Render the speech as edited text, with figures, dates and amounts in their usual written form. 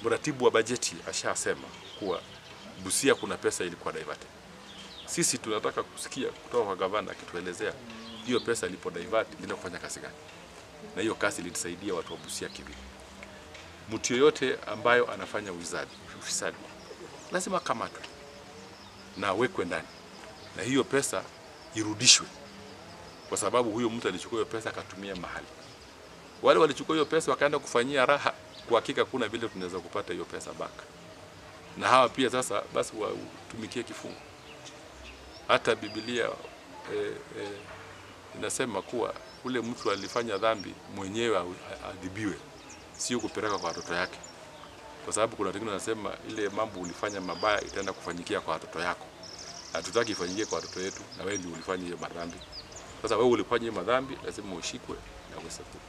mratibu wa bajeti ashasema kuwa Busia kuna pesa ilikuwa diverted. Sisi tunataka kusikia kutoka kwa gavana akituelezea hiyo pesa ilipo divert ilienda kufanya kazi gani, na hiyo kazi ilitusaidia watu wa Busia kivipi. Mtu yoyote ambayo anafanya ufisadi lazima kamatwe na awekwe ndani, na hiyo pesa irudishwe, kwa sababu huyo mtu alichukua hiyo pesa akatumia mahali. Wale walichukua hiyo pesa wakaenda kufanyia raha, kwa hakika kuna vile tunaweza kupata hiyo pesa back. Na hawa pia sasa basi watumikie kifungo. Hata Biblia inasema kuwa ule mtu alifanya dhambi mwenyewe adhibiwe, sio kupeleka kwa watoto yake, kwa sababu kuna wengine wanasema ile mambo ulifanya mabaya itaenda kufanyikia kwa watoto yako. Hatutaki ifanyikie kwa watoto yetu, na wewe ndio ulifanya hiyo madhambi. Sasa wewe ulifanya hiyo madhambi, lazima ushikwe na uhesabiwe.